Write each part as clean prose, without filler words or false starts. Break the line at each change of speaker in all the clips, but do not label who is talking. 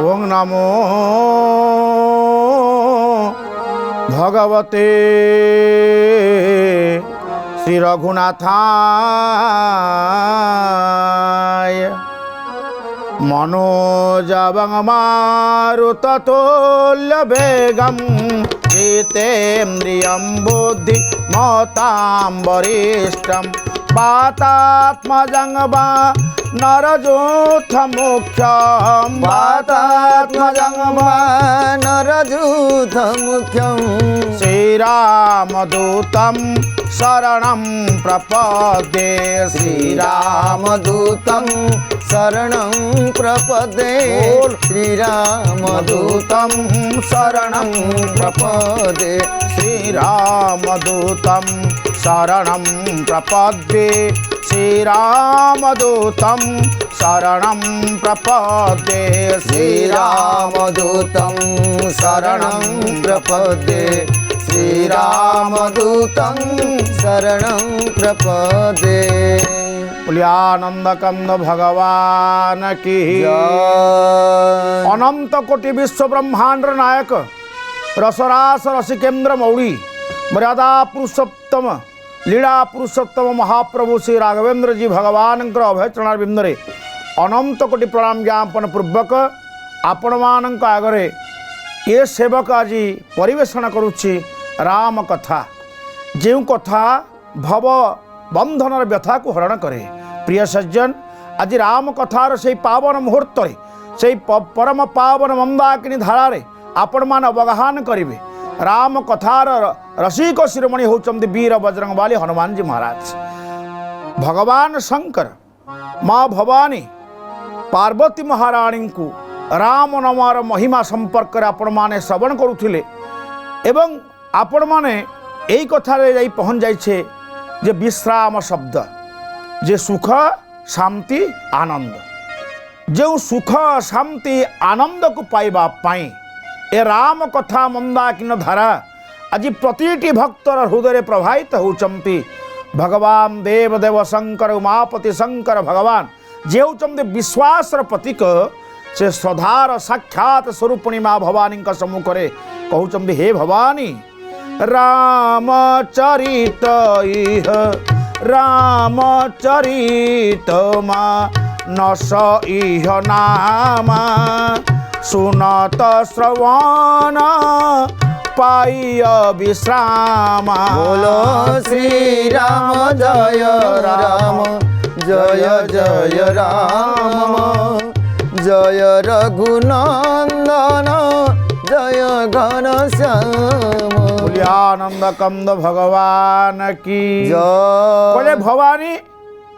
ওং নমো ভগবতে শ্রী রঘুনাথায় মনোজবং মারুততুল্য বেগম জিতেন্দ্রিয়ং বুদ্ধি মতাং বরিষ্ঠম পাতাত্মজং বা নরযূথ মুখ্যম
পাতাত্মজং বা নরযূথ মুখ্যম
শ্রীরামদূতম শরণং প্রপদ্যে
শ্রীরামদূতম শরণং প্রপদে শ্রীরামদূতম শরণং প্রপদে
শ্রীরামদূতম শরণং প্রপদ্যে শ্রীরামদূতম শরণং প্রপদ্যে
শ্রীরামদূতম শরণং প্রপদে শ্রীরামদূতম শরণং প্রপদে।
আনন্দকন্দ ভগবান কি অনন্ত কোটি বিশ্ব ব্রহ্মাণ্ড নায়ক রসরাস রসিকেন্দ্র মৌড়ি মর্যাদা পুরুষোত্তম লীলা পুরুষোত্তম মহাপ্রভু শ্ରୀ ରାଘବେନ୍ଦ୍ର ଜୀ ଭଗବାନଙ୍କର ଅଭୟଚରଣାର ବିନ୍ଦୁରେ ଅନନ୍ତ କୋଟି ପ୍ରଣାମ ଜ୍ଞାପନ ପୂର୍ବକ ଆପଣମାନଙ୍କ ଆଗରେ ଏ ସେବକ ଆଜି ପରିବେଷଣ କରୁଛି ରାମ କଥା, ଯେଉଁ କଥା ଭବ ବନ୍ଧନର ବ୍ୟଥାକୁ ହରଣ କରେ। ପ୍ରିୟ ସଜ୍ଜନ, ଆଜି ରାମ କଥାର ସେହି ପାବନ ମୁହୂର୍ତ୍ତରେ ସେହି ପରମ ପାବନ ମନ୍ଦାକିନୀ ଧାରାରେ ଆପଣମାନେ ଅବଗାହନ କରିବେ। ରାମ କଥାର ରସିକ ଶିରୋମଣି ହେଉଛନ୍ତି ବୀର ବଜରଙ୍ଗବାଲି ହନୁମାନଜୀ ମହାରାଜ। ଭଗବାନ ଶଙ୍କର ମା ଭବାନୀ ପାର୍ବତୀ ମହାରାଣୀଙ୍କୁ ରାମ ନାମର ମହିମା ସମ୍ପର୍କରେ ଆପଣମାନେ ଶ୍ରବଣ କରୁଥିଲେ ଏବଂ ଆପଣମାନେ এই কথাରେ ଯାଇ ପହଞ୍ଚି ଯାଇଛେ ଯେ ବିଶ୍ରାମ ଶବ୍ଦ, ଯେ ସୁଖ ଶାନ୍ତି ଆନନ୍ଦ, ଯେଉଁ ସୁଖ ଶାନ୍ତି ଆନନ୍ଦକୁ ପାଇବା ପାଇଁ ଏ ରାମ କଥା ମନ୍ଦାକିନୀ ଧାରା ଆଜି ପ୍ରତିଟି ଭକ୍ତର ହୃଦୟରେ ପ୍ରବାହିତ ହେଉଛନ୍ତି। ଭଗବାନ ଦେବ ଦେବ ଶଙ୍କର ଉମାପତି ଶଙ୍କର ଭଗବାନ ଯେ ହେଉଛନ୍ତି ବିଶ୍ୱାସର ପ୍ରତୀକ, ସେ ଶ୍ରଦ୍ଧାର ସାକ୍ଷାତ ସ୍ୱରୂପିଣୀ ମା ଭବାନୀଙ୍କ ସମ୍ମୁଖରେ କହୁଛନ୍ତି, ହେ ଭବାନୀ ରାମଚରିତ ଇହ ରାମଚରିତ ମାନସ ଇହ ନାମା ସୁନତ ଶ୍ରବଣ ପାଇୟ ବିଶ୍ରାମ।
ବୋଲୋ ଶ୍ରୀରାମ ଜୟ ରାମ ଜୟ ଜୟ ରାମ জয় রঘুনন্দন জয় ঘনশ্যাম।
আনন্দ কন্দ ভগবান কি
জয়।
ভবানী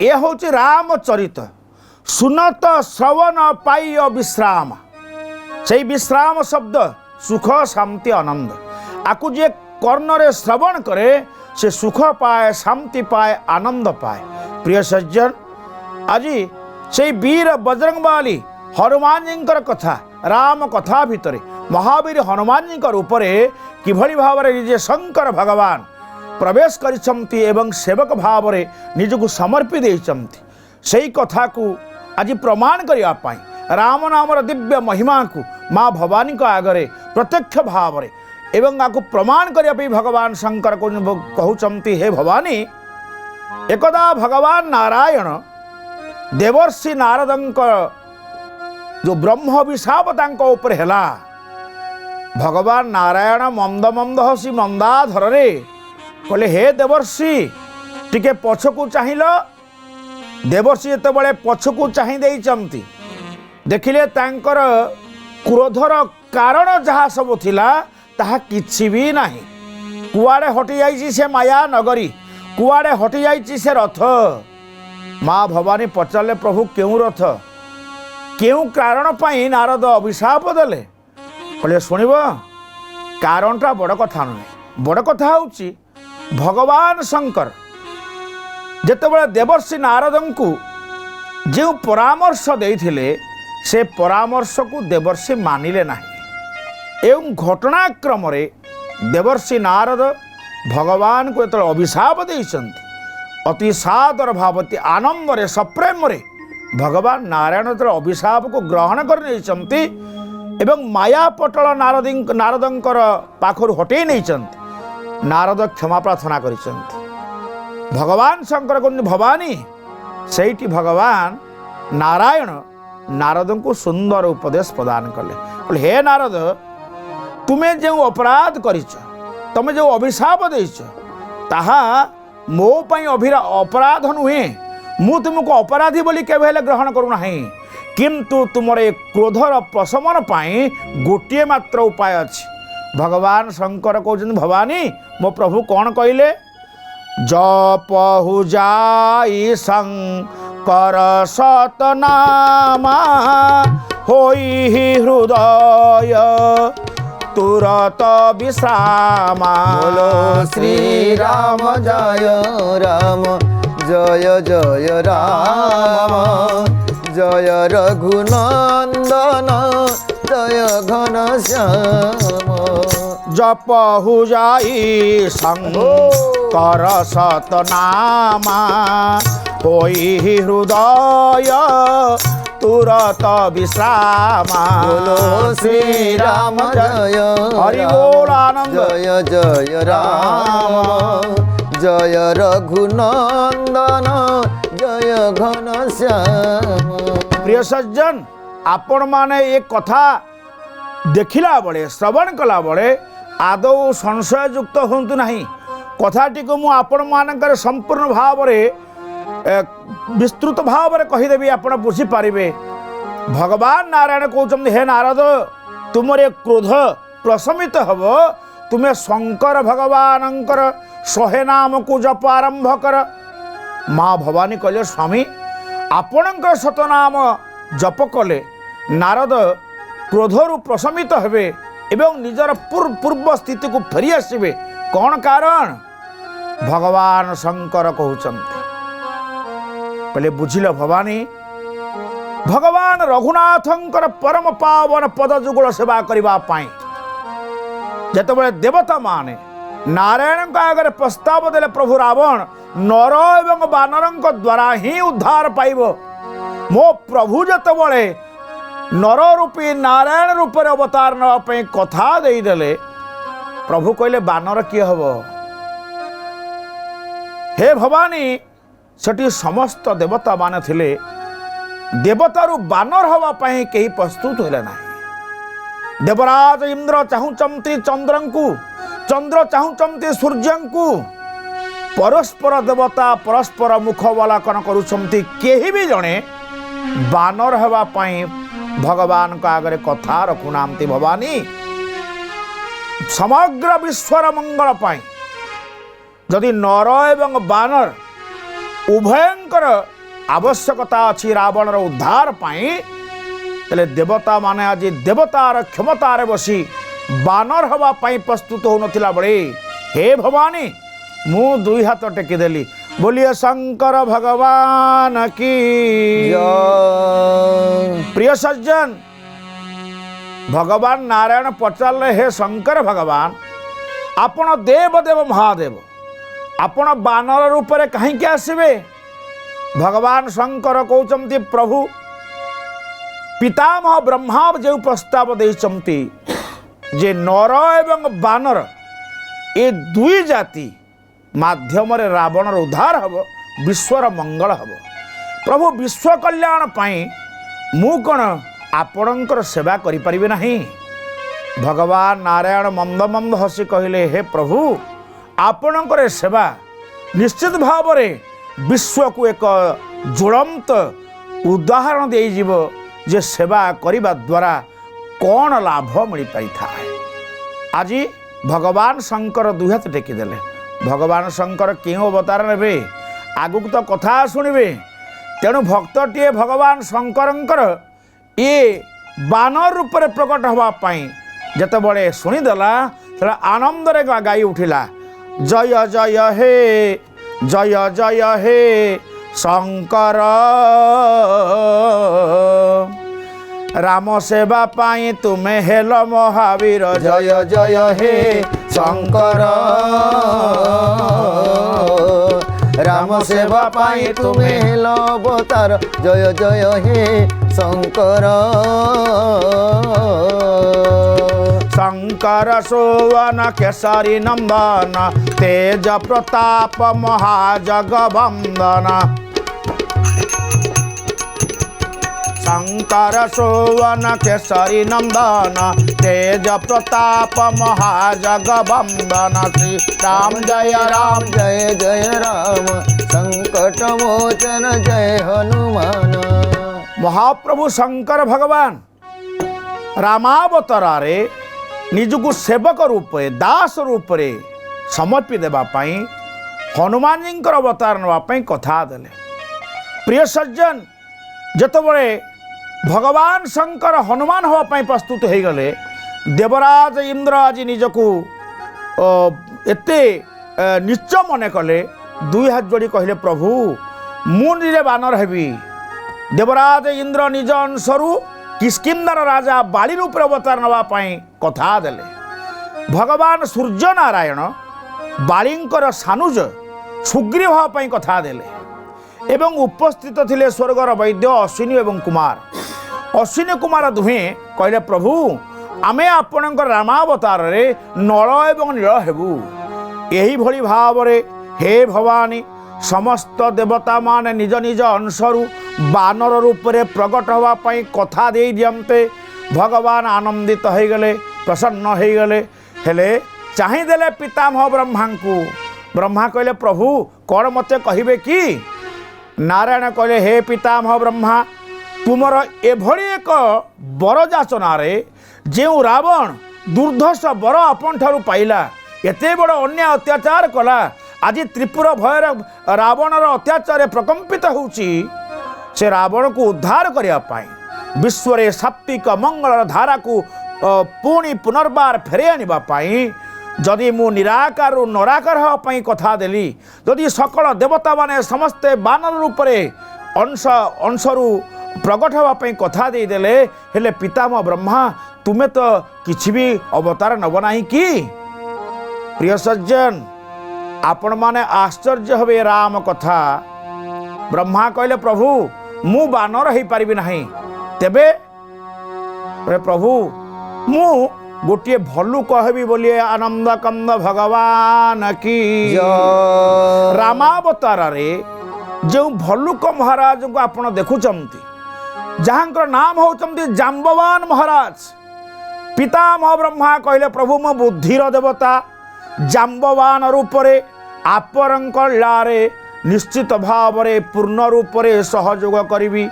এ হচ্ছে রামচরিত সুনত শ্রবণ পাইয় বিশ্রাম। সেই বিশ্রাম শব্দ সুখ শান্তি আনন্দ, আকু যে কর্ণরে শ্রবণ করে সে সুখ পায়, শান্তি পায়, আনন্দ পায়। প্রিয় সজ্জন, আজি সেই বীর বজরংবালী হনুমানজীଙ୍କର କଥା, ରାମ କଥା ଭିତରେ ମହାବୀର ହନୁମାନଜୀଙ୍କ ରୂପରେ କିଭଳି ଭାବରେ ନିଜେ ଶଙ୍କର ଭଗବାନ ପ୍ରବେଶ କରିଛନ୍ତି ଏବଂ ସେବକ ଭାବରେ ନିଜକୁ ସମର୍ପି ଦେଇଛନ୍ତି, ସେହି କଥାକୁ ଆଜି ପ୍ରମାଣ କରିବା ପାଇଁ ରାମ ନାମର ଦିବ୍ୟ ମହିମାକୁ ମା ଭବାନୀଙ୍କ ଆଗରେ ପ୍ରତ୍ୟକ୍ଷ ଭାବରେ ଏବଂ ଆକୁ ପ୍ରମାଣ କରିବା ପାଇଁ ଭଗବାନ ଶଙ୍କର କହୁଛନ୍ତି, ହେ ଭବାନୀ, ଏକଦା ଭଗବାନ ନାରାୟଣ ଦେବର୍ଷି ନାରଦଙ୍କ जो ब्रह्म अभिशाप तांको ऊपर हैला, भगवान नारायण मंद मंद हसी मंदाधर रे कहले, हे देवर्षि टिके पछकू चाहिल। देवर्षि जेते बळे पछकू चाहि देइचंती, देखिले तांकर क्रोधर कारण जहा सब थिला ताहा किछि भी नाही। कुआडे हटि जाइछि से माया नगरी, कुआडे हटि जाइछि से रथ। माँ भवानी पचारे, प्रभु केउ रथ, केउ कारण पाई नारद अभिशाप देले? कहले, शुणव, कारणटा बड़ कथा नुहे। बड़ कथा होउछि भगवान शंकर जेतेबेले देवर्षि नारदंकु जो परामर्श देइथिले से परामर्श को देवर्षि मानिले नाही एवं घटनाक्रम ଦେବର୍ଷି ନାରଦ ଭଗବାନଙ୍କୁ ଯେତେବେଳେ ଅଭିଶାପ ଦେଇଛନ୍ତି ଅତି ସାଦର ଭାବତି ଆନନ୍ଦରେ ସପ୍ରେମରେ ଭଗବାନ ନାରାୟଣ ଯେତେବେଳେ ଅଭିଶାପକୁ ଗ୍ରହଣ କରି ନେଇଛନ୍ତି ଏବଂ ମାୟାପଟଳ ନାରଦଙ୍କର ପାଖରୁ ହଟେଇ ନେଇଛନ୍ତି ନାରଦ କ୍ଷମା ପ୍ରାର୍ଥନା କରିଛନ୍ତି ଭଗବାନ ଶଙ୍କର କହୁଛନ୍ତି ଭବାନୀ ସେଇଠି ଭଗବାନ ନାରାୟଣ ନାରଦଙ୍କୁ ସୁନ୍ଦର ଉପଦେଶ ପ୍ରଦାନ କଲେ ହେ ନାରଦ ତୁମେ ଯେଉଁ ଅପରାଧ କରିଛ ତମେ ଯେଉଁ ଅଭିଶାପ ଦେଇଛ ତାହା ମୋ ପାଇଁ ଅପରାଧ ନୁହେଁ ମୁଁ ତୁମକୁ ଅପରାଧୀ ବୋଲି କେବେ ହେଲେ ଗ୍ରହଣ କରୁନାହିଁ କିନ୍ତୁ ତୁମର ଏ କ୍ରୋଧର ପ୍ରଶମନ ପାଇଁ ଗୋଟିଏ ମାତ୍ର ଉପାୟ ଅଛି ଭଗବାନ ଶଙ୍କର କହୁଛନ୍ତି ଭବାନୀ ମୋ ପ୍ରଭୁ କ'ଣ କହିଲେ ଜପହୁ ଯାଇ ଶଙ୍କର ସତନାମା ହୋଇ ହୃଦୟ ତୁରତ ବିଶ୍ରାମା
बोलो श्री राम जय राम जय जय राम जय रघुनंदन जय घनश्याम
जपहु जाई शंकर सतनामा होई हृदय तुरत विश्रामा
बोलो श्री राम जय
हरि बोल आनंद
जय जय राम जय रघुनंदन जय घनश्याम
प्रिय सज्जन आपण माने एक कथा देखिला बड़े श्रवण कला बड़े आदौ संशय युक्त होंतु नहीं कथाटी को मु आपण मानकर संपूर्ण भाव रे विस्तृत भाव रे कहिदेबी आपण बुझी पारिबे भगवान नारायण कहउछन हे नारद तुमरे क्रोध प्रशमित हबो तुमे शंकर भगवानंकर 100 नाम को जप आरंभ कर माँ भवानी कहले स्वामी आपणकर शतनाम जप कले नारद क्रोधरु प्रशमित हेबे एवं निजर पूर्व स्थिति को फेरी आसबे कौन कारण भगवान शंकर कहउछन्ते पहले बुझिल भवानी भगवान रघुनाथंकर परम पावन पद जुगल सेवा करबा पाई जेतबेले देवता माने नारायण आगे प्रस्ताव देले प्रभु रावण नर एवं बानरंक द्वारा ही उद्धार पाइब मो प्रभु जेतबेले नर रूपी नारायण रूप अवतार नापी कथा देदेले प्रभु कहले बानर किए हब हे भवानी सेठी समस्त देवता माने थिले देवतारू बानर हवा पाई कहीं प्रस्तुत होले ना देवराज इंद्र चाहूचंती चंद्रंकु चंद्र चाहूचंती सूर्यंकु परस्पर देवता परस्पर मुखवलाकन करुछंती केही भी जणे बानर हवा पाई भगवान का आगे कथा रखुनांती भवानी समग्र विश्वर मंगल पाई जदि नर एवं बानर उभयंकर आवश्यकता अच्छी रावणर उद्धार पाई तेले देवता माने आज देवतार क्षमतार बसी बानर हवा पाई प्रस्तुत हो नथिला बड़े हे भवानी मु दुई हाथ टेकी देली बोलिए शंकर भगवान की प्रिय सज्जन भगवान नारायण पचारे हे शंकर भगवान आपण देव देव महादेव आपण बानर रूप में कहीं आसबे भगवान शंकर कहते प्रभु पितामह ब्रह्मा जो प्रस्ताव देइछंती जे नर एवं बानर ए दुई जाति माध्यम रे रावणर उद्धार हब विश्वर मंगल हब प्रभु विश्व कल्याण पाई मु कौन आपणकर सेवा करि परिबे नहीं भगवान नारायण मंद मंद हसी कहले हे प्रभु आपणकर सेवा निश्चित भाव रे विश्व को एक ज्वलंत उदाहरण दे जीव जे सेवा करिबा द्वारा कौन लाभ मिल पाई था आज भगवान शंकर दुई हाथ टेकी देले भगवान शंकर क्यों अवतार ने आगु तो कथा शुणवे तेणु भक्तटीए भगवान शंकरंकर ये बानर रूप में प्रकट होगापाई जितेबले शुणीदेला तेरा आनंद रे गाई उठिला जय जय हे शंकर राम सेवा पाई तुम्हें हेल महावीर
जय जय हे শঙ্কর রাম সেবা পাই তুমি হেল অবতার জয় জয় হে শঙ্কর
শঙ্কর সুবন কেশরী নন্দন তেজ প্রতাপ মহাজগবন্দন শঙ্কর সুবন কেশরী নন্দন তেজ প্রতাপ মহাজগবন্দন শ্রী রাম জয় রাম
জয় জয় রাম সংকট মোচন জয় হনুমান
মহাপ্রভু শঙ্কর ভগবান ରାମାବତାରରେ ନିଜକୁ ସେବକ ରୂପରେ ଦାସ ରୂପରେ ସମର୍ପି ଦେବା ପାଇଁ ହନୁମାନଜୀଙ୍କର ଅବତାର ନେବା ପାଇଁ କଥା ଦେଲେ। ପ୍ରିୟ ସଜ୍ଜନ, ଯେତେବେଳେ ଭଗବାନ ଶଙ୍କର ହନୁମାନ ହେବା ପାଇଁ ପ୍ରସ୍ତୁତ ହୋଇଗଲେ, ଦେବରାଜ ଇନ୍ଦ୍ର ଆଜି ନିଜକୁ ଏତେ ନିଚ ମନେ କଲେ, ଦୁଇ ହାତ ଯୋଡ଼ି କହିଲେ, ପ୍ରଭୁ ମୁଁ ନିଜେ ବାନର ହେବି। ଦେବରାଜ ଇନ୍ଦ୍ର ନିଜ ଅଂଶରୁ କିଷ୍କିନ୍ଧାର ରାଜା ବାଳି ରୂପରେ ଅବତାର ନେବା ପାଇଁ କଥା ଦେଲେ। ଭଗବାନ ସୂର୍ଯ୍ୟ ନାରାୟଣ ବାଳିଙ୍କର ସାନୁଜ ସୁଗ୍ରୀବ ହେବା ପାଇଁ କଥା ଦେଲେ ଏବଂ ଉପସ୍ଥିତ ଥିଲେ ସ୍ୱର୍ଗର ବୈଦ୍ୟ ଅଶ୍ୱିନୀ ଏବଂ କୁମାର। ଅଶ୍ୱିନୀ କୁମାର ଦୁହେଁ କହିଲେ, ପ୍ରଭୁ ଆମେ ଆପଣଙ୍କର ରାମାବତାରରେ ନଳ ଏବଂ ନୀଳ ହେବୁ। ଏହିଭଳି ଭାବରେ ହେ ଭବାନୀ ସମସ୍ତ ଦେବତାମାନେ ନିଜ ନିଜ ଅଂଶରୁ ବାନର ରୂପରେ ପ୍ରକଟ ହେବା ପାଇଁ କଥା ଦେଇ ଦିଅନ୍ତେ। ଭଗବାନ ଆନନ୍ଦିତ ହୋଇଗଲେ, ପ୍ରସନ୍ନ ହୋଇଗଲେ, ହେଲେ ଚାହିଁଦେଲେ ପିତାମହ ବ୍ରହ୍ମାଙ୍କୁ। ବ୍ରହ୍ମା କହିଲେ, ପ୍ରଭୁ କ'ଣ ମୋତେ କହିବେ କି? ନାରାୟଣ କହିଲେ, ହେ ପିତାମହ ବ୍ରହ୍ମା, ତୁମର ଏଭଳି ଏକ ବର ଯାଚନାରେ ଯେଉଁ ରାବଣ ଦୁର୍ଦ୍ଧର୍ଷ ବର ଆପଣଠାରୁ ପାଇଲା, ଏତେ ବଡ଼ ଅନ୍ୟାୟ ଅତ୍ୟାଚାର କଲା, ଆଜି ତ୍ରିପୁର ଭୟରେ ରାବଣର ଅତ୍ୟାଚାରରେ ପ୍ରକମ୍ପିତ ହେଉଛି, ସେ ରାବଣକୁ ଉଦ୍ଧାର କରିବା ପାଇଁ ବିଶ୍ୱରେ ସାତ୍ତ୍ୱିକ ମଙ୍ଗଳର ଧାରାକୁ ପୁଣି ପୁନର୍ବାର ଫେରାଇ ଆଣିବା ପାଇଁ ଯଦି ମୁଁ ନିରାକାରରୁ ନରାକାର ହେବା ପାଇଁ କଥା ଦେଲି, ଯଦି ସକଳ ଦେବତାମାନେ ସମସ୍ତେ ବାନର ରୂପରେ ଅଂଶରୁ ପ୍ରକଟ ହେବା ପାଇଁ କଥା ଦେଇଦେଲେ, ହେଲେ ପିତାମହ ବ୍ରହ୍ମା ତୁମେ ତ କିଛି ବି ଅବତାର ନେବ ନାହିଁ କି? ପ୍ରିୟ ସଜ୍ଜନ, ଆପଣମାନେ ଆଶ୍ଚର୍ଯ୍ୟ ହେବେ ରାମ କଥା। ବ୍ରହ୍ମା କହିଲେ, ପ୍ରଭୁ ମୁଁ ବାନର ହେଇପାରିବି ନାହିଁ, ତେବେ ପ୍ରଭୁ ମୁଁ ଗୋଟିଏ ଭଲ୍ଲୁକ ହେବି ବୋଲି ଆନନ୍ଦ କନ୍ଦ ଭଗବାନ କି। ରାମାବତାରରେ ଯେଉଁ ଭଲ୍ଲୁକ ମହାରାଜଙ୍କୁ ଆପଣ ଦେଖୁଛନ୍ତି, ଯାହାଙ୍କର ନାମ ହେଉଛନ୍ତି ଜାମ୍ବବାନ ମହାରାଜ, ପିତାମହ ବ୍ରହ୍ମା କହିଲେ, ପ୍ରଭୁ ମୁଁ ବୁଦ୍ଧିର ଦେବତା ଜାମ୍ବବାନ ରୂପରେ ଆପଣଙ୍କ ଲୀଳାରେ ନିଶ୍ଚିତ ଭାବରେ ପୂର୍ଣ୍ଣ ରୂପରେ ସହଯୋଗ କରିବି।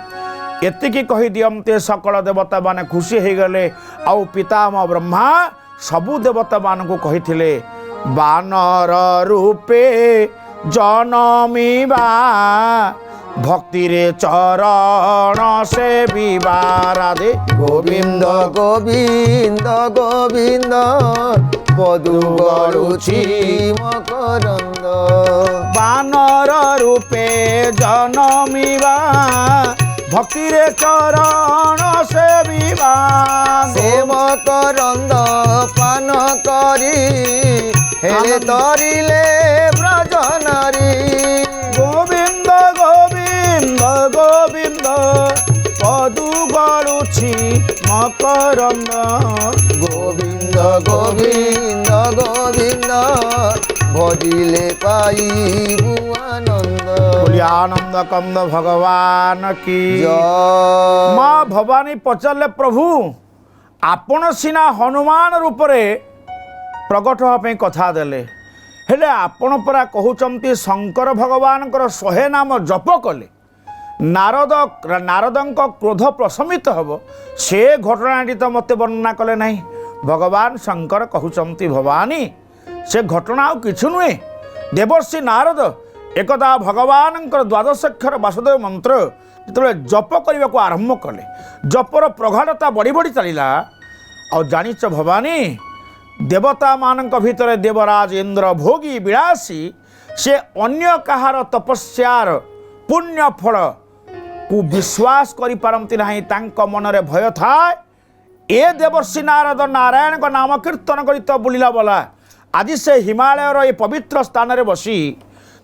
ଏତିକି କହିଦିଅନ୍ତେ ସକଳ ଦେବତାମାନେ ଖୁସି ହୋଇଗଲେ। ଆଉ ପିତାମହ ବ୍ରହ୍ମା ସବୁ ଦେବତାମାନଙ୍କୁ କହିଥିଲେ, ବାନର ରୂପେ ଜନମିବା ଭକ୍ତିରେ ଚରଣ ସେବିବା। ରାଧେ
ଗୋବିନ୍ଦ ଗୋବିନ୍ଦ ଗୋବିନ୍ଦ ପଦୁ ଗଳୁଛି ମକରନ୍ଦ।
ବାନର ରୂପେ ଜନମିବା ଭକ୍ତିରେ ଚରଣ ସେବିବା।
ସେ ମକରନ୍ଦ ପାନ କରି ହେଲେ ତରିଲେ ବ୍ରଜନାରୀ।
ଗୋବିନ୍ଦ ଗୋବିନ୍ଦ ଗୋବିନ୍ଦ ପଦୁ ଗଳୁଛି ମକରନ୍ଦ।
ଗୋବିନ୍ଦ ଗୋବିନ୍ଦ ଗୋବିନ୍ଦ ଭଜିଲେ ପାଇବୁ ଆନନ୍ଦ।
ବୋଲି ଆନନ୍ଦ କନ୍ଦ ଭଗବାନ କି
ଜୟ।
ମା ଭବାନୀ ପଚାରିଲେ, ପ୍ରଭୁ ଆପଣ ସିନା ହନୁମାନ ରୂପରେ ପ୍ରକଟ ହେବା ପାଇଁ କଥା ଦେଲେ, ହେଲେ ଆପଣ ପରା କହୁଛନ୍ତି ଶଙ୍କର ଭଗବାନଙ୍କର 100 ନାମ ଜପ କଲେ ନାରଦଙ୍କ କ୍ରୋଧ ପ୍ରଶମିତ ହେବ। ସେ ଘଟଣାଟି ତ ମୋତେ ବର୍ଣ୍ଣନା କଲେ ନାହିଁ। ଭଗବାନ ଶଙ୍କର କହୁଛନ୍ତି, ଭବାନୀ ସେ ଘଟଣା ଆଉ କିଛି ନୁହେଁ। ଦେବର୍ଷି ନାରଦ ଏକଦା ଭଗବାନଙ୍କର 12 ଅକ୍ଷର ବାସୁଦେବ ମନ୍ତ୍ର ଯେତେବେଳେ ଜପ କରିବାକୁ ଆରମ୍ଭ କଲେ, ଜପର ପ୍ରଗାଢ଼ତା ବଢ଼ି ବଢ଼ି ଚାଲିଲା। ଆଉ ଜାଣିଛ ଭବାନୀ, ଦେବତାମାନଙ୍କ ଭିତରେ ଦେବରାଜ ଇନ୍ଦ୍ର ଭୋଗୀ ବିଳାସୀ, ସେ ଅନ୍ୟ କାହାର ତପସ୍ୟାର ପୁଣ୍ୟ ଫଳକୁ ବିଶ୍ୱାସ କରିପାରନ୍ତି ନାହିଁ। ତାଙ୍କ ମନରେ ଭୟ ଥାଏ, ଏ ଦେବର୍ଷି ନାରଦ ନାରାୟଣଙ୍କ ନାମ କୀର୍ତ୍ତନ କରି ତ ବୁଲିଲା ବୋଲା, ଆଜି ସେ ହିମାଳୟର ଏ ପବିତ୍ର ସ୍ଥାନରେ ବସି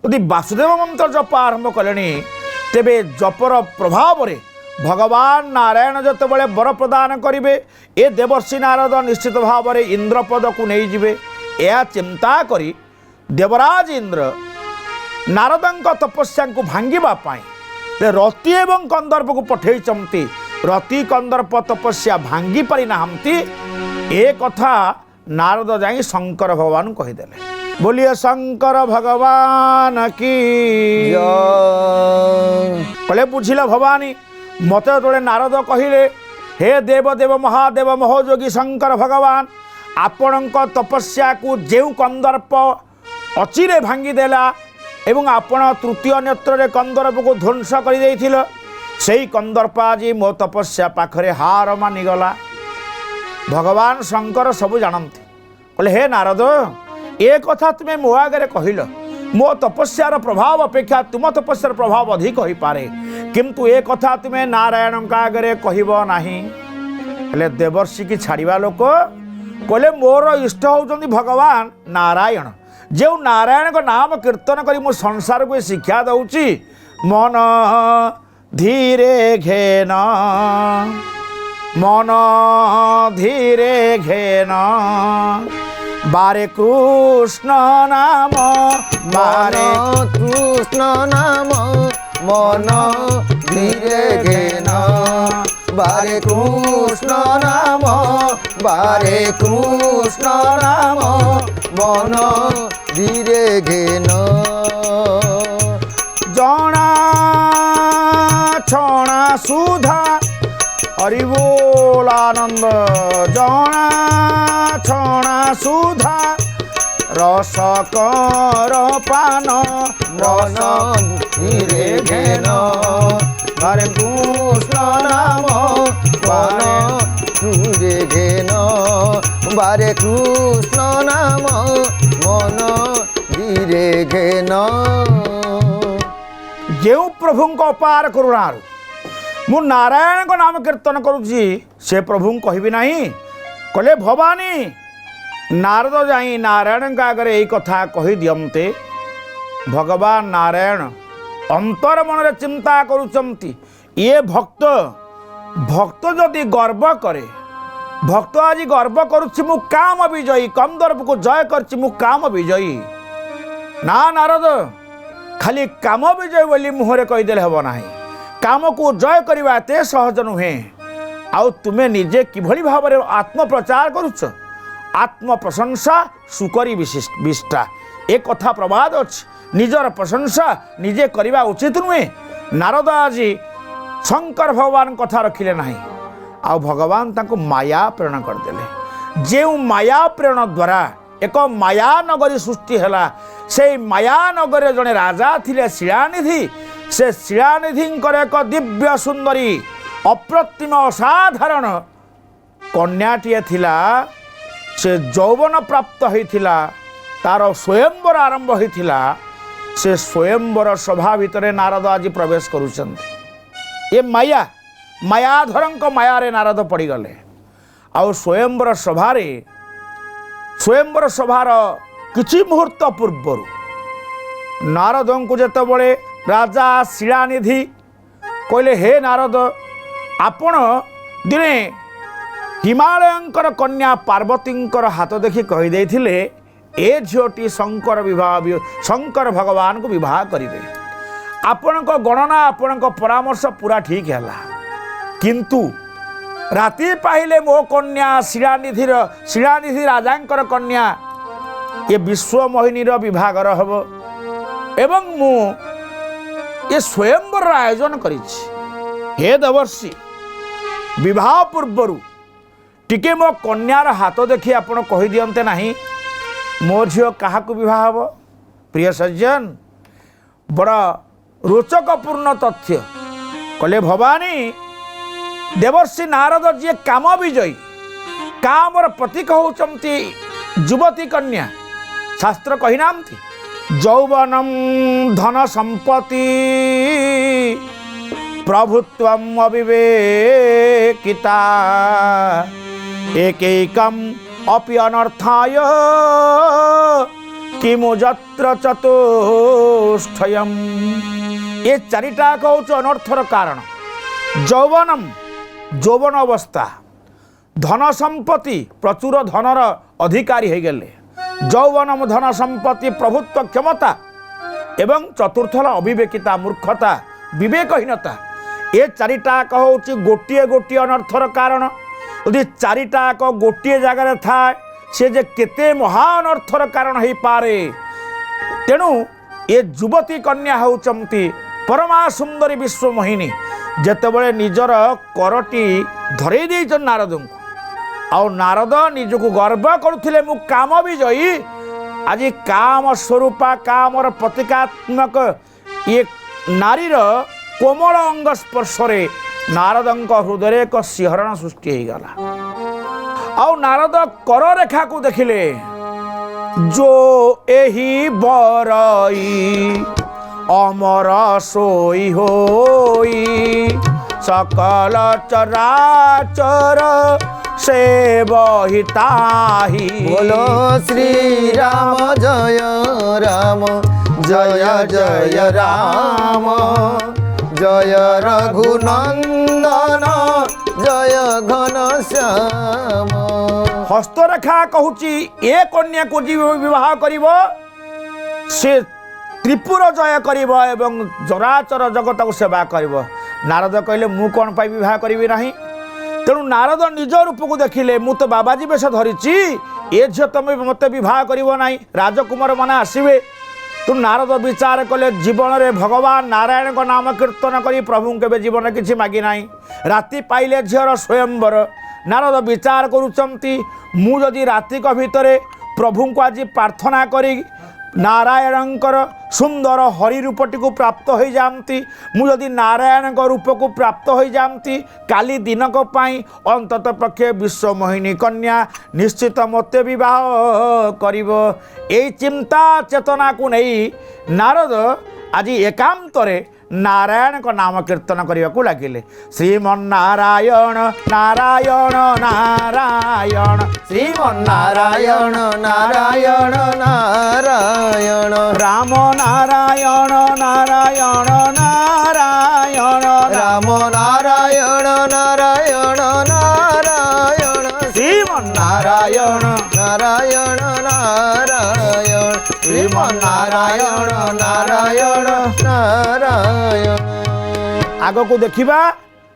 ଯଦି ବାସୁଦେବ ମନ୍ତ୍ର ଜପ ଆରମ୍ଭ କଲେଣି, ତେବେ ଜପର ପ୍ରଭାବରେ ଭଗବାନ ନାରାୟଣ ଯେତେବେଳେ ବର ପ୍ରଦାନ କରିବେ, ଏ ଦେବର୍ଷି ନାରଦ ନିଶ୍ଚିତ ଭାବରେ ଇନ୍ଦ୍ରପଦକୁ ନେଇଯିବେ। ଏହା ଚିନ୍ତା କରି ଦେବରାଜ ଇନ୍ଦ୍ର ନାରଦଙ୍କ ତପସ୍ୟାଙ୍କୁ ଭାଙ୍ଗିବା ପାଇଁ ରତି ଏବଂ କନ୍ଦର୍ପକୁ ପଠାଇଛନ୍ତି। ରତି କନ୍ଦର୍ପ ତପସ୍ୟା ଭାଙ୍ଗି ପାରିନାହାନ୍ତି, ଏ କଥା ନାରଦ ଯାଇ ଶଙ୍କର ଭଗବାନ କହିଦେଲେ। ବୋଲିଏ ଶଙ୍କର ଭଗବାନ କି କହିଲେ, ବୁଝିଲ ଭବାନୀ, ମୋତେ ଯେତେବେଳେ ନାରଦ କହିଲେ, ହେ ଦେବ ଦେବ ମହାଦେବ ମହୋଯୋଗୀ ଶଙ୍କର ଭଗବାନ, ଆପଣଙ୍କ ତପସ୍ୟାକୁ ଯେଉଁ କନ୍ଦର୍ପ ଅଚିରେ ଭାଙ୍ଗିଦେଲା ଏବଂ ଆପଣ ତୃତୀୟ ନେତ୍ରରେ କନ୍ଦର୍ପକୁ ଧ୍ୱଂସ କରିଦେଇଥିଲ, ସେଇ କନ୍ଦର୍ପ ଆଜି ମୋ ତପସ୍ୟା ପାଖରେ ହାର ମାନିଗଲା। ଭଗବାନ ଶଙ୍କର ସବୁ ଜାଣନ୍ତି। କହିଲେ, ହେ ନାରଦ, ଏ କଥା ତୁମେ ମୋ ଆଗରେ କହିଲ, ମୋ ତପସ୍ୟାର ପ୍ରଭାବ ଅପେକ୍ଷା ତୁମ ତପସ୍ୟାର ପ୍ରଭାବ ଅଧିକ ହୋଇପାରେ, କିନ୍ତୁ ଏ କଥା ତୁମେ ନାରାୟଣଙ୍କ ଆଗରେ କହିବ ନାହିଁ। ହେଲେ ଦେବର୍ଷିକି ଛାଡ଼ିବା ଲୋକ କହିଲେ, ମୋର ଇଷ୍ଟ ହେଉଛନ୍ତି ଭଗବାନ ନାରାୟଣ। ଯେଉଁ ନାରାୟଣଙ୍କ ନାମ କୀର୍ତ୍ତନ କରି ମୁଁ ସଂସାରକୁ ଶିକ୍ଷା ଦେଉଛି, ମନ ଧୀରେ ଘେନ, ମନ ଧୀରେ ଘେନ, ବାରେ କୃଷ୍ଣ ନାମ,
বারে কৃষ্ণ নাম মন ধীরে ঘেন, বারে কৃষ্ণ নাম, বারে কৃষ্ণ নাম মন ধীরে ঘেন।
জনা ছଣା সুধা হরি বল আনন্দ, জনা ছଣା সুধা রস কর পান,
মন ধীরে ঘেন, বারে কৃষ্ণ নাম মন ধীরে ঘেন, বারে কৃষ্ণ নাম মন ধীরে ঘেন।
ଯେଉଁ ପ୍ରଭୁଙ୍କ ଅପାର କରୁଣାରୁ ମୁଁ ନାରାୟଣଙ୍କ ନାମ କୀର୍ତ୍ତନ କରୁଛି, ସେ ପ୍ରଭୁଙ୍କୁ କହିବି ନାହିଁ। କହିଲେ, ଭବାନୀ, ନାରଦ ଯାଇ ନାରାୟଣଙ୍କ ଆଗରେ ଏଇ କଥା କହିଦିଅନ୍ତେ। ଭଗବାନ ନାରାୟଣ ଅନ୍ତର ମନରେ ଚିନ୍ତା କରୁଛନ୍ତି, ଇଏ ଭକ୍ତ, ଭକ୍ତ ଯଦି ଗର୍ବ କରେ, ଭକ୍ତ ଆଜି ଗର୍ବ କରୁଛି ମୁଁ କାମ ବିଜୟୀ, କନ୍ଦର୍ପକୁ ଜୟ କରିଛି ମୁଁ କାମ ବିଜୟୀ। ନା ନାରଦ, ଖାଲି କାମ ବିଜୟ ବୋଲି ମୁହଁରେ କହିଦେଲେ ହେବ ନାହିଁ। କାମକୁ ଜୟ କରିବା ଏତେ ସହଜ ନୁହେଁ। ଆଉ ତୁମେ ନିଜେ କିଭଳି ଭାବରେ ଆତ୍ମପ୍ରଚାର କରୁଛ, ଆତ୍ମପ୍ରଶଂସା ସୁକରି ବିଷ୍ଟା, ଏ କଥା ପ୍ରବାଦ ଅଛି। ନିଜର ପ୍ରଶଂସା ନିଜେ କରିବା ଉଚିତ ନୁହେଁ। ନାରଦ ଆଜି ଶଙ୍କର ଭଗବାନ କଥା ରଖିଲେ ନାହିଁ, ଆଉ ଭଗବାନ ତାଙ୍କୁ ମାୟା ପ୍ରେରଣ କରିଦେଲେ। ଯେଉଁ ମାୟା ପ୍ରେରଣ ଦ୍ୱାରା ଏକ ମାୟା ନଗରୀ ସୃଷ୍ଟି ହେଲା, ସେଇ ମାୟା ନଗରୀରେ ଜଣେ ରାଜା ଥିଲେ ଶିଳାନିଧି। ସେ ଶିଳାନିଧିଙ୍କର ଏକ ଦିବ୍ୟ ସୁନ୍ଦରୀ ଅପ୍ରତିମ ଅସାଧାରଣ କନ୍ୟାଟିଏ ଥିଲା। ସେ ଯୌବନ ପ୍ରାପ୍ତ ହୋଇଥିଲା, ତାର ସ୍ୱୟଂବର ଆରମ୍ଭ ହୋଇଥିଲା। ସେ ସ୍ୱୟଂବର ସଭା ଭିତରେ ନାରଦ ଆଜି ପ୍ରବେଶ କରୁଛନ୍ତି। ଏ ମାୟା, ମାୟାଧରଙ୍କ ମାୟାରେ ନାରଦ ପଡ଼ିଗଲେ। ଆଉ ସ୍ୱୟଂବର ସଭାର କିଛି ମୁହୂର୍ତ୍ତ ପୂର୍ବରୁ ନାରଦଙ୍କୁ ଯେତେବେଳେ ରାଜା ଶିଳାନିଧି କହିଲେ, ହେ ନାରଦ, ଆପଣ ଦିନେ ହିମାଳୟଙ୍କର କନ୍ୟା ପାର୍ବତୀଙ୍କର ହାତ ଦେଖି କହିଦେଇଥିଲେ, ଏ ଝିଅଟି ଶଙ୍କର ଭଗବାନଙ୍କୁ ବିବାହ କରିବେ। ଆପଣଙ୍କ ଗଣନା, ଆପଣଙ୍କ ପରାମର୍ଶ ପୁରା ଠିକ୍ ହେଲା, କିନ୍ତୁ ରାତି ପାହିଲେ ମୋ କନ୍ୟା ଶିଳାନିଧି ରାଜାଙ୍କର କନ୍ୟା ଏ ବିଶ୍ୱମୋହିନୀର ବିଭାଘର ହେବ ଏବଂ ମୁଁ ଏ ସ୍ୱୟଂବରର ଆୟୋଜନ କରିଛି। ହେ ଦେବର୍ଷି, ବିବାହ ପୂର୍ବରୁ ଟିକେ ମୋ କନ୍ୟାର ହାତ ଦେଖି ଆପଣ କହିଦିଅନ୍ତେ ନାହିଁ ମୋ ଝିଅ କାହାକୁ ବିବାହ ହେବ। ପ୍ରିୟ ସଜ୍ଜନ, ବଡ଼ ରୋଚକପୂର୍ଣ୍ଣ ତଥ୍ୟ। କହିଲେ, ଭବାନୀ, ଦେବର୍ଷି ନାରଦ ଯିଏ କାମ ବିଜୟୀ, କାମର ପ୍ରତୀକ ହେଉଛନ୍ତି ଯୁବତୀ କନ୍ୟା। ଶାସ୍ତ୍ର କହିନାହାନ୍ତି, ଯୌବନମ୍ ଧନ ସମ୍ପତ୍ତି ପ୍ରଭୁତ୍ୱମ୍ ଅବିବେକିତା ଏକୈକମ୍ अपि अनर्थाय किमु जत्र चतुष्टयम्। ये चारिटा हूँ अनर्थर कारण। यौवनम यौवन अवस्था, धन संपत्ति प्रचुर धनर अधिकारी हो गले, यौवनम धन संपत्ति प्रभुत्व क्षमता एवं चतुर्थ अविवेकिता मूर्खता विवेकहीनता। ये चारिटाक हूँ गोटे गोटे अनर्थर कारण। यदि चारिटाक गोटे जगार थाए से जे केते महा अनर्थर कारण हो पारे। तेणु ये युवती कन्या होचंती परमा सुंदरी विश्वमोहिनी जेतेबेले निजर करटी धरई देइछन नारद को, आउ नारद निजको गर्व करुथिले मु काम विजयी। आज काम स्वरूपा कामर प्रतीकात्मक ये नारीर कोमल अंग स्पर्शरे नारदंक हृदय एक सिंहरण सृष्टि हो गला। आउ नारद कर रेखा को देखिले, जो एही बरई अमर सोई होई सकल चराचर से बहिताही।
बोलो श्री राम जय राम जय जय राम जय रघुनंदन जय घनश्याम।
हस्तरेखा कहूची ए कन्या को जी विवाह करिब से त्रिपुर जय करिब एवं जराचर जगत को सेवा करिब। नारद कहले मु कौन पाई विवाह करिबि नाही। तेणु नारद निज रूप को देखिले, मु तो बाबाजी बेश धरिची, ए झियो तुम मत विवाह करिब नाही, राजकुमार माने आसिबे। तू नारद विचार कले जीवन रे भगवान नारायण को नाम कीर्तन करी प्रभु केबे जीवन किछि मागी नाही। राति पाइले झियर स्वयंवर। नारद विचार करुचंती, मु जदि राति को भितरे प्रभु को आज प्रार्थना करी नारायणकर सुंदर हरि रूपटी को प्राप्त हो जाती, मुझे नारायण रूप को प्राप्त हो जाती, काली दिनक पाई अंतत पक्षे विश्वमोहिनी कन्या निश्चित मते विवाह करिब। एई चिंता चेतना को नहीं नारद आज एकांतरे नारायण को नाम कीर्तन करने को लगिले। श्रीमन्नारायण नारायण नारायण
श्रीमन्नारायण नारायण नारायण
राम नारायण नारायण नारायण
राम नारायण नारायण नारायण
श्रीमन्नारायण
नारायण नारायण श्रीमन्नारायण नारायण नारायण।
आग को देखिबा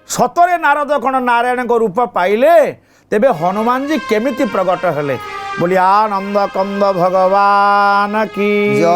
सतरे नारद कौन नारायण को रूप पाइले, तेबे हनुमान जी केमिति प्रकट हेले। बोली आनंद कंद भगवान की
जय।